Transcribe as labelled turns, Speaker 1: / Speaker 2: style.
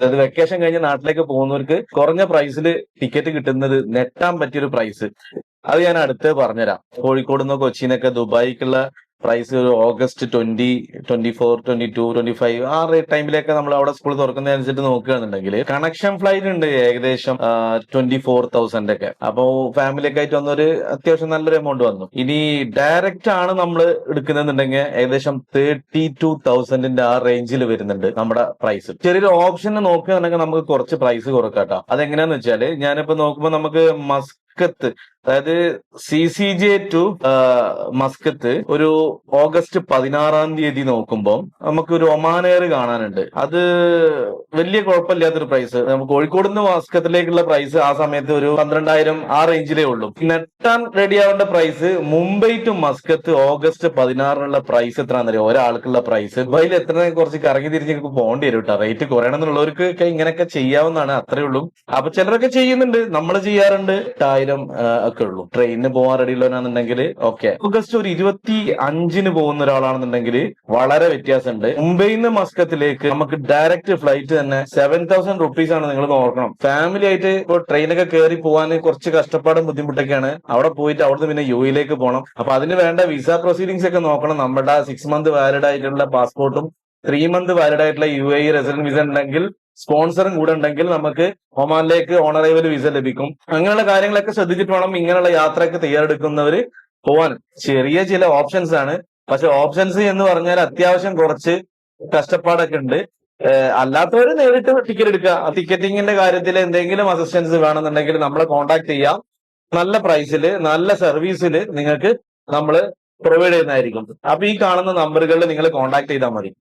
Speaker 1: അതായത് വെക്കേഷൻ കഴിഞ്ഞ് നാട്ടിലേക്ക് പോകുന്നവർക്ക് കുറഞ്ഞ പ്രൈസിൽ ടിക്കറ്റ് കിട്ടുന്നത് നെട്ടാൻ പറ്റിയൊരു പ്രൈസ്. അത് ഞാൻ അടുത്ത് പറഞ്ഞുതരാം. കോഴിക്കോട് നിന്ന് കൊച്ചിന്നൊക്കെ ദുബായിക്കുള്ള പ്രൈസ് ഒരു ഓഗസ്റ്റ് 20, 24, 22, 25 ആ ടൈമിലൊക്കെ നമ്മൾ അവിടെ സ്കൂൾ തുറക്കുന്നതനുസരിച്ച് നോക്കുകയാണെന്നുണ്ടെങ്കിൽ കണക്ഷൻ ഫ്ലൈറ്റ് ഉണ്ട് ഏകദേശം 24,000 ഒക്കെ. അപ്പോ ഫാമിലി ഒക്കെ ആയിട്ട് വന്നൊരു അത്യാവശ്യം നല്ലൊരു എമൗണ്ട് വന്നു. ഇനി ഡയറക്റ്റ് ആണ് നമ്മൾ എടുക്കുന്നുണ്ടെങ്കിൽ ഏകദേശം 32,000 ആ റേഞ്ചിൽ വരുന്നുണ്ട് നമ്മുടെ പ്രൈസ്. ചെറിയൊരു ഓപ്ഷൻ നോക്കുകയാണെങ്കിൽ നമുക്ക് കുറച്ച് പ്രൈസ് കുറക്കാട്ടോ. അതെങ്ങനെയാന്ന് വെച്ചാല് ഞാനിപ്പോ നോക്കുമ്പോൾ നമുക്ക് മസ്കത്ത്, അതായത് CCJ ടു മസ്കത്ത് ഒരു ഓഗസ്റ്റ് 16 നോക്കുമ്പോൾ നമുക്ക് ഒരു ഒമാൻ എയർ കാണാനുണ്ട്. അത് വലിയ കുഴപ്പമില്ലാത്തൊരു പ്രൈസ്. നമുക്ക് കോഴിക്കോട് നിന്ന് മസ്കത്തിലേക്കുള്ള പ്രൈസ് ആ സമയത്ത് ഒരു 12,000 ആ റേഞ്ചിലേ ഉള്ളൂ. നെട്ടാൻ റെഡി ആവേണ്ട price Mumbai to Muscat August 16 price എത്രയാണെന്നറിയോ? ഒരാൾക്കുള്ള പ്രൈസ്. ദുബായിൽ എത്ര കുറച്ച് കറങ്ങി തിരിഞ്ഞ് പോകേണ്ടി വരും കേട്ടോ. റേറ്റ് കുറയണം എന്നുള്ളവർക്ക് ഇങ്ങനെയൊക്കെ ചെയ്യാവുന്നതാണ്, അത്രേ ഉള്ളൂ. അപ്പൊ ചിലരൊക്കെ ചെയ്യുന്നുണ്ട്, നമ്മൾ ചെയ്യാറുണ്ട്. 1000 ഒക്കെ ഉള്ളൂ. ട്രെയിനിന് പോകാൻ റെഡി ഉള്ളവരാണെന്നുണ്ടെങ്കിൽ ഓക്കെ. ഓഗസ്റ്റ് ഒരു 25 പോകുന്ന ഒരാളാണെന്നുണ്ടെങ്കിൽ വളരെ വ്യത്യാസമുണ്ട്. മുംബൈയിൽ നിന്ന് മസ്കത്തിലേക്ക് നമുക്ക് ഡയറക്റ്റ് ഫ്ലൈറ്റ് തന്നെ 7,000 റുപ്പീസ് ആണ്. നിങ്ങൾ നോക്കണം, ഫാമിലി ആയിട്ട് ഇപ്പോൾ ട്രെയിനൊക്കെ കയറി പോകാൻ കുറച്ച് കഷ്ടപ്പാടും ബുദ്ധിമുട്ടൊക്കെയാണ്. അവിടെ പോയിട്ട് അവിടുന്ന് പിന്നെ UAE പോകണം. അപ്പൊ അതിന് വേണ്ട വിസ പ്രൊസീഡിങ്സ് ഒക്കെ നോക്കണം. നമ്മുടെ 6 മന്ത് വാലിഡ് ആയിട്ടുള്ള പാസ്പോർട്ടും 3 മന്ത് വാലിഡ് ആയിട്ടുള്ള UAE റെസിഡന്റ് വിസ ഉണ്ടെങ്കിൽ, സ്പോൺസറും കൂടെ ഉണ്ടെങ്കിൽ നമുക്ക് ഒമാനിലേക്ക് ഓൺ അറൈവൽ വിസ ലഭിക്കും. അങ്ങനെയുള്ള കാര്യങ്ങളൊക്കെ ശ്രദ്ധിച്ചിട്ട് വേണം ഇങ്ങനെയുള്ള യാത്രയൊക്കെ തയ്യാറെടുക്കുന്നവര് പോവാൻ. ചെറിയ ചില ഓപ്ഷൻസ് ആണ്, പക്ഷെ ഓപ്ഷൻസ് എന്ന് പറഞ്ഞാൽ അത്യാവശ്യം കുറച്ച് കഷ്ടപ്പാടൊക്കെ ഉണ്ട്. അല്ലാത്തവര് നേരിട്ട് ടിക്കറ്റ് എടുക്കുക. ടിക്കറ്റിങ്ങിന്റെ കാര്യത്തിൽ എന്തെങ്കിലും അസിസ്റ്റൻസ് വേണമെന്നുണ്ടെങ്കിൽ നമ്മളെ കോൺടാക്ട് ചെയ്യാം. നല്ല പ്രൈസിൽ നല്ല സർവീസിൽ നിങ്ങൾക്ക് നമ്മൾ പ്രൊവൈഡ് ചെയ്യുന്നതായിരിക്കും. അപ്പൊ ഈ കാണുന്ന നമ്പറുകളിൽ നിങ്ങൾ കോൺടാക്ട് ചെയ്താൽ മതി.